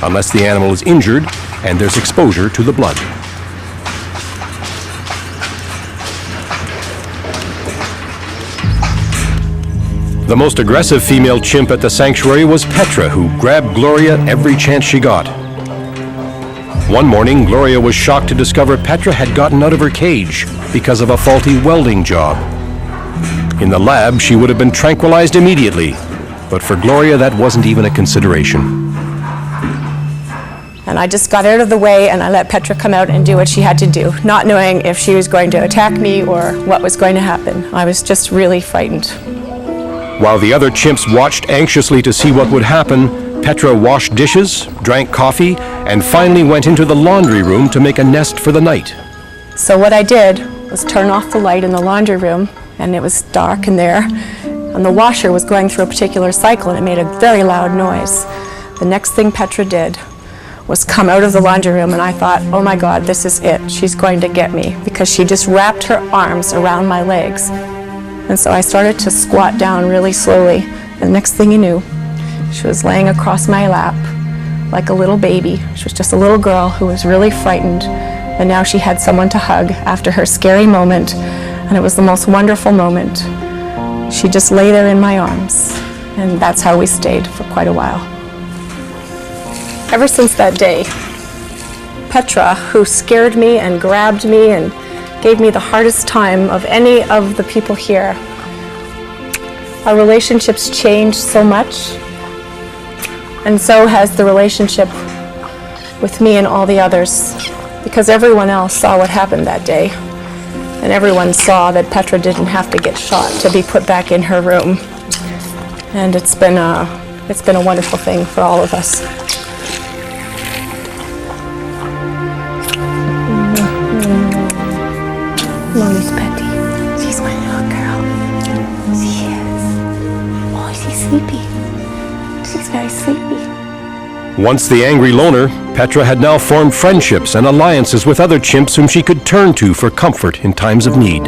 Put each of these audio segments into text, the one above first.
unless the animal is injured and there's exposure to the blood. The most aggressive female chimp at the sanctuary was Petra, who grabbed Gloria every chance she got. One morning, Gloria was shocked to discover Petra had gotten out of her cage because of a faulty welding job. In the lab, she would have been tranquilized immediately, but for Gloria, that wasn't even a consideration. And I just got out of the way and I let Petra come out and do what she had to do, not knowing if she was going to attack me or what was going to happen. I was just really frightened. While the other chimps watched anxiously to see what would happen, Petra washed dishes, drank coffee, and finally went into the laundry room to make a nest for the night. So what I did was turn off the light in the laundry room, and it was dark in there, and the washer was going through a particular cycle, and it made a very loud noise. The next thing Petra did was come out of the laundry room, and I thought, oh my God, this is it. She's going to get me, because she just wrapped her arms around my legs. And so I started to squat down really slowly, and the next thing you knew, she was laying across my lap like a little baby. She was just a little girl who was really frightened, and now she had someone to hug after her scary moment, and it was the most wonderful moment. She just lay there in my arms, and that's how we stayed for quite a while. Ever since that day, Petra, who scared me and grabbed me and gave me the hardest time of any of the people here, our relationships changed so much, and so has the relationship with me and all the others, because everyone else saw what happened that day, and everyone saw that Petra didn't have to get shot to be put back in her room, and it's been a wonderful thing for all of us. Mommy's Betty. She's my little girl. She is. Oh, she's sleepy. She's very sleepy. Once the angry loner, Petra had now formed friendships and alliances with other chimps whom she could turn to for comfort in times of need.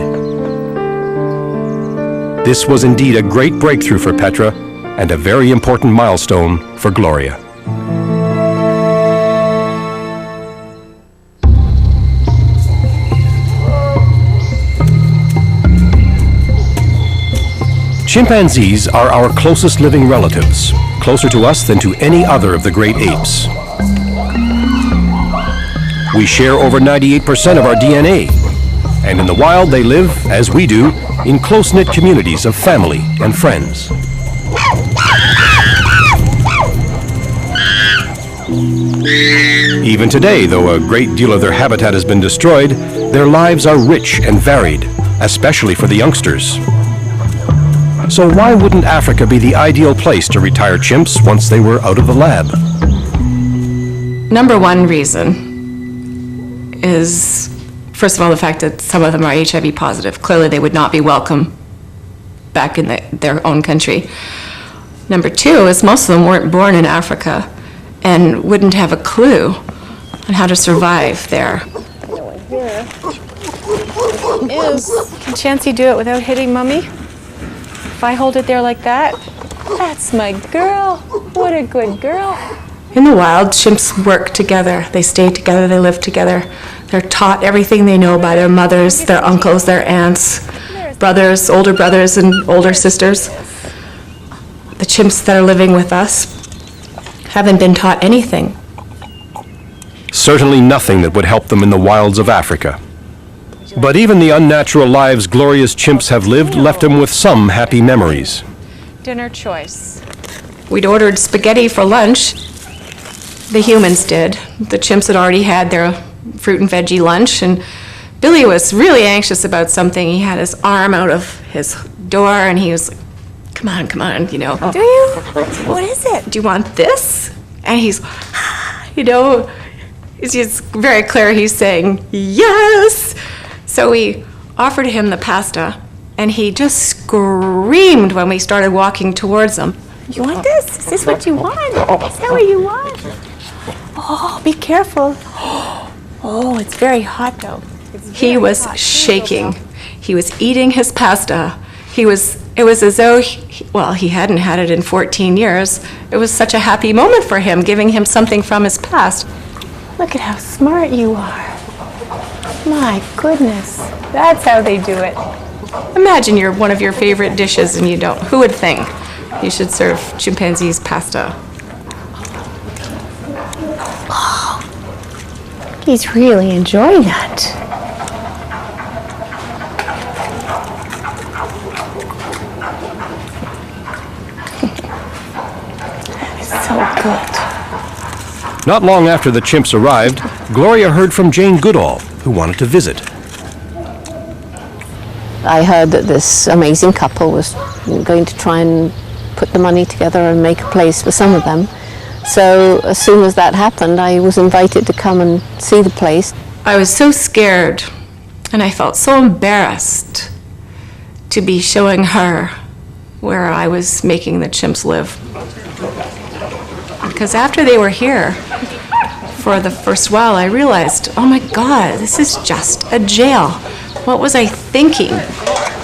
This was indeed a great breakthrough for Petra and a very important milestone for Gloria. Chimpanzees are our closest living relatives, closer to us than to any other of the great apes. We share over 98% of our DNA, and in the wild they live, as we do, in close-knit communities of family and friends. Even today, though a great deal of their habitat has been destroyed, their lives are rich and varied, especially for the youngsters. So why wouldn't Africa be the ideal place to retire chimps once they were out of the lab? Number one reason is, first of all, the fact that some of them are HIV positive. Clearly they would not be welcome back in their own country. Number two is most of them weren't born in Africa and wouldn't have a clue on how to survive there. Can Chancey do it without hitting Mummy? If I hold it there like that, that's my girl. What a good girl. In the wild, chimps work together. They stay together, they live together. They're taught everything they know by their mothers, their uncles, their aunts, brothers, older brothers and older sisters. The chimps that are living with us haven't been taught anything. Certainly nothing that would help them in the wilds of Africa. But even the unnatural lives Gloria's chimps have lived left them with some happy memories. Dinner choice. We'd ordered spaghetti for lunch. The humans did. The chimps had already had their fruit and veggie lunch, and Billy was really anxious about something. He had his arm out of his door, and he was like, come on, you know. Do you? What is it? Do you want this? And he's, you know, it's just very clear he's saying, yes! So we offered him the pasta, and he just screamed when we started walking towards him. You want this? Is this what you want? Is that what you want? Oh, be careful. Oh, it's very hot, though. He was shaking. He was eating his pasta. He was It was as though, he hadn't had it in 14 years. It was such a happy moment for him, giving him something from his past. Look at how smart you are. My goodness, that's how they do it. Imagine you're one of your favorite dishes and you don't. Who would think you should serve chimpanzees pasta? Oh, he's really enjoying that. So good. Not long after the chimps arrived, Gloria heard from Jane Goodall, who wanted to visit. I heard that this amazing couple was going to try and put the money together and make a place for some of them. So as soon as that happened, I was invited to come and see the place. I was so scared, and I felt so embarrassed to be showing her where I was making the chimps live. Because after they were here for the first while, I realized, oh my God, this is just a jail. What was I thinking?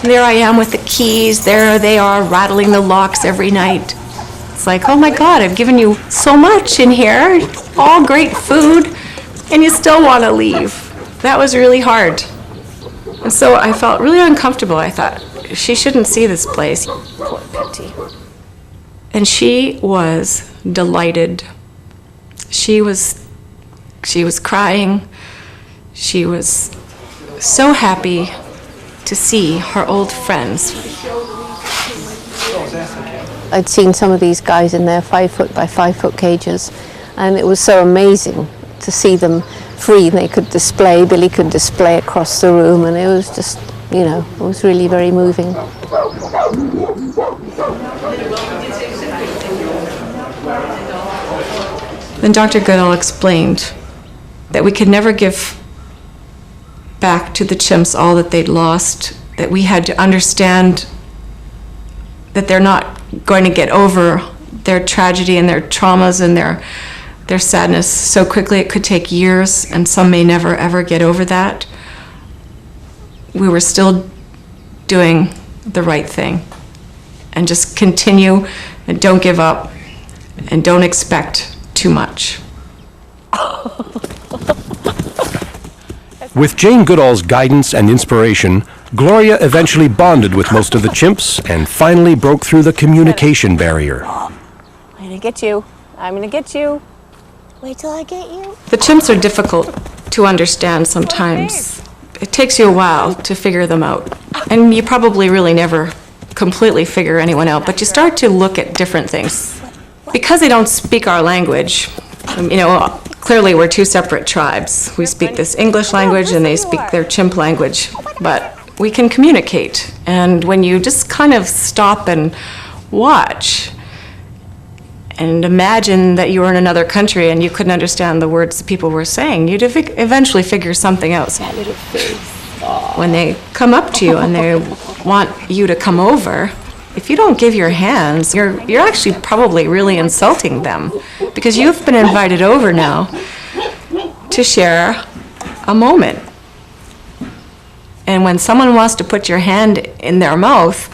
There I am with the keys, there they are rattling the locks every night. It's like, oh my God, I've given you so much in here, all great food, and you still want to leave. That was really hard. And so I felt really uncomfortable. I thought, she shouldn't see this place. Poor Petty. And she was delighted. She was crying. She was so happy to see her old friends. I'd seen some of these guys in their 5 foot by 5 foot cages, and it was so amazing to see them free. They could display, Billy could display across the room, and it was just, it was really very moving. Then Dr. Goodall explained that we could never give back to the chimps all that they'd lost, that we had to understand that they're not going to get over their tragedy and their traumas and their sadness so quickly. It could take years, and some may never ever get over that. We were still doing the right thing, and just continue and don't give up and don't expect too much. With Jane Goodall's guidance and inspiration, Gloria eventually bonded with most of the chimps and finally broke through the communication barrier. I'm gonna get you. I'm gonna get you. Wait till I get you. The chimps are difficult to understand sometimes. It takes you a while to figure them out. And you probably really never completely figure anyone out, but you start to look at different things. Because they don't speak our language, clearly we're two separate tribes. We speak this English language and they speak their chimp language, but we can communicate. And when you just kind of stop and watch and imagine that you were in another country and you couldn't understand the words the people were saying, you'd eventually figure something out. That little face. When they come up to you and they want you to come over, if you don't give your hands, you're actually probably really insulting them, because you've been invited over now to share a moment. And when someone wants to put your hand in their mouth,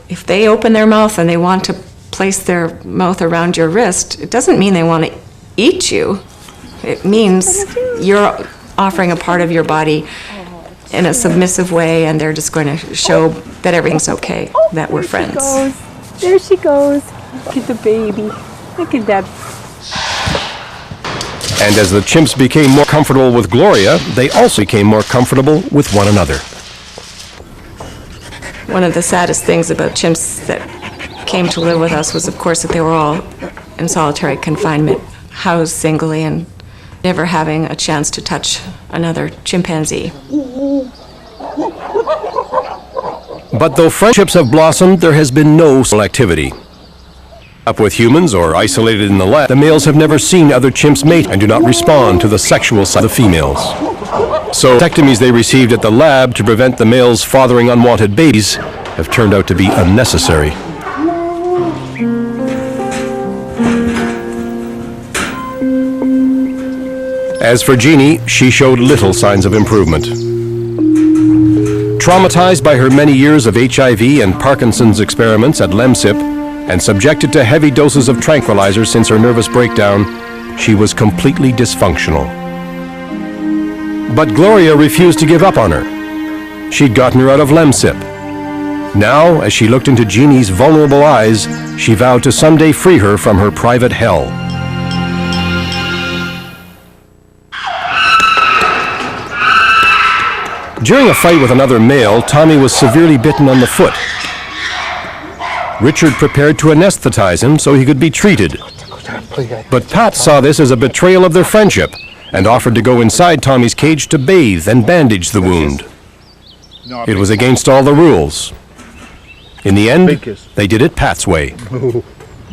if they open their mouth and they want to place their mouth around your wrist, it doesn't mean they want to eat you. It means you're offering a part of your body in a submissive way, and they're just going to show that everything's okay, that we're friends. There she goes. Look at the baby. Look at that. And as the chimps became more comfortable with Gloria, they also became more comfortable with one another. One of the saddest things about chimps that came to live with us was, of course, that they were all in solitary confinement, housed singly, and never having a chance to touch another chimpanzee. But though friendships have blossomed, there has been no sexual activity. Up with humans or isolated in the lab, the males have never seen other chimps mate and do not respond to the sexual side of the females. So vasectomies they received at the lab to prevent the males fathering unwanted babies have turned out to be unnecessary. As for Jeannie, she showed little signs of improvement. Traumatized by her many years of HIV and Parkinson's experiments at Lemsip, and subjected to heavy doses of tranquilizers since her nervous breakdown, she was completely dysfunctional. But Gloria refused to give up on her. She'd gotten her out of Lemsip. Now, as she looked into Jeannie's vulnerable eyes, she vowed to someday free her from her private hell. During a fight with another male, Tommy was severely bitten on the foot. Richard prepared to anesthetize him so he could be treated. But Pat saw this as a betrayal of their friendship and offered to go inside Tommy's cage to bathe and bandage the wound. It was against all the rules. In the end, they did it Pat's way.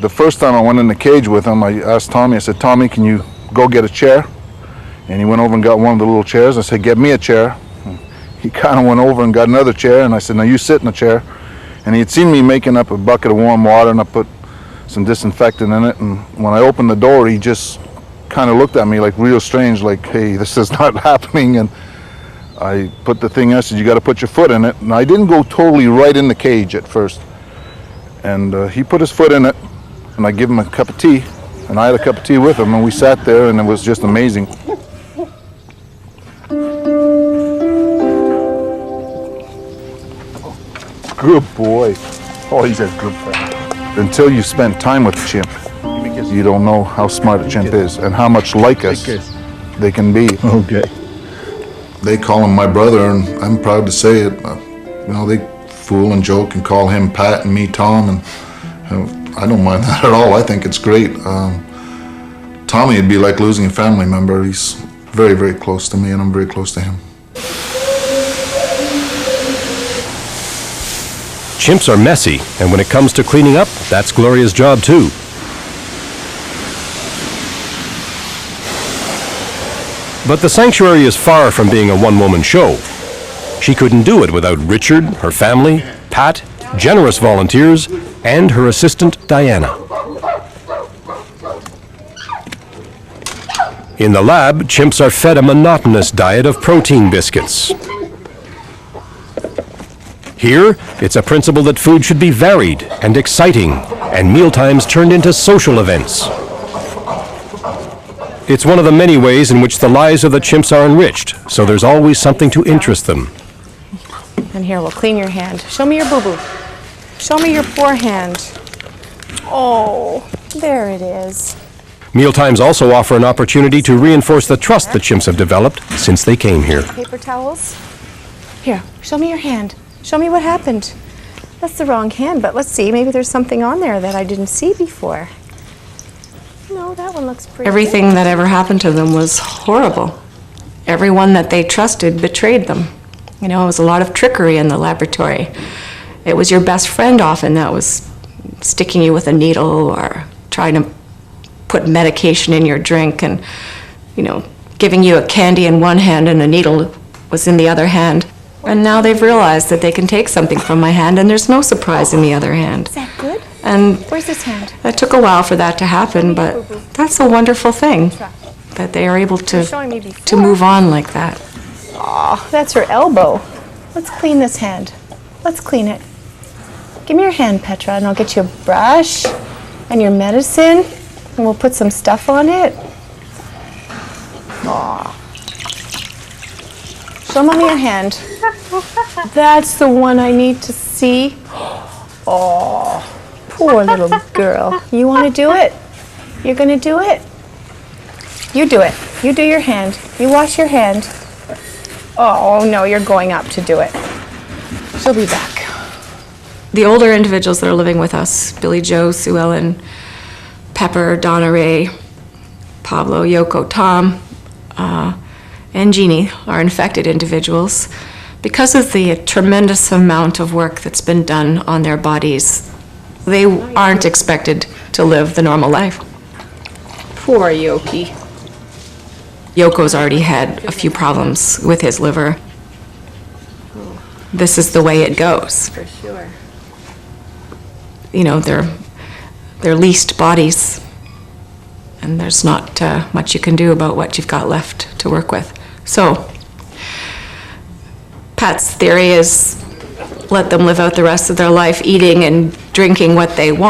The first time I went in the cage with him, I asked Tommy, I said, "Tommy, can you go get a chair?" And he went over and got one of the little chairs. I said, "Get me a chair." He kind of went over and got another chair, and I said, "Now you sit in the chair." And he had seen me making up a bucket of warm water, and I put some disinfectant in it, and when I opened the door, he just kind of looked at me like real strange, like, "Hey, this is not happening." And I put the thing, I said, "You got to put your foot in it." And I didn't go totally right in the cage at first. And he put his foot in it, and I gave him a cup of tea, and I had a cup of tea with him, and we sat there, and it was just amazing. Good boy. Oh, he's a good friend. Until you spend time with a chimp, you don't know how smart a chimp is and how much like us they can be. Okay. They call him my brother, and I'm proud to say it. You know, they fool and joke and call him Pat and me Tom, and I don't mind that at all. I think it's great. Tommy would be like losing a family member. He's very, very close to me, and I'm very close to him. Chimps are messy, and when it comes to cleaning up, that's Gloria's job too. But the sanctuary is far from being a one-woman show. She couldn't do it without Richard, her family, Pat, generous volunteers, and her assistant, Diana. In the lab, chimps are fed a monotonous diet of protein biscuits. Here, it's a principle that food should be varied and exciting, and mealtimes turned into social events. It's one of the many ways in which the lives of the chimps are enriched, so there's always something to interest them. And here, we'll clean your hand. Show me your boo-boo. Show me your poor hand. Oh, there it is. Mealtimes also offer an opportunity to reinforce the trust the chimps have developed since they came here. Paper towels. Here, show me your hand. Show me what happened. That's the wrong hand, but let's see. Maybe there's something on there that I didn't see before. No, that one looks pretty Everything good. that ever happened to them was horrible. Everyone that they trusted betrayed them. You know, it was a lot of trickery in the laboratory. It was your best friend often that was sticking you with a needle or trying to put medication in your drink and, you know, giving you a candy in one hand and a needle was in the other hand. And now they've realized that they can take something from my hand and there's no surprise in the other hand. Is that good? And Where's this hand? it took a while for that to happen, but that's a wonderful thing, that they are able You're showing me to before. move on like that. Oh, that's her elbow. Let's clean this hand. Let's clean it. Give me your hand, Petra, and I'll get you a brush and your medicine, and we'll put some stuff on it. Aw. Show Mommy your hand. That's the one I need to see. Oh, poor little girl. You want to do it? You're going to do it? You do it. You do your hand. You wash your hand. Oh, no, you're going up to do it. She'll be back. The older individuals that are living with us, Billy Joe, Sue Ellen, Pepper, Donna Ray, Pablo, Yoko, Tom, and Jeannie are infected individuals. Because of the tremendous amount of work that's been done on their bodies, they aren't expected to live the normal life. Poor Yoki. Yoko's already had a few problems with his liver. This is the way it goes. For sure. You know, they're leased bodies, and there's not much you can do about what you've got left to work with. So, pets theory is let them live out the rest of their life eating and drinking what they want.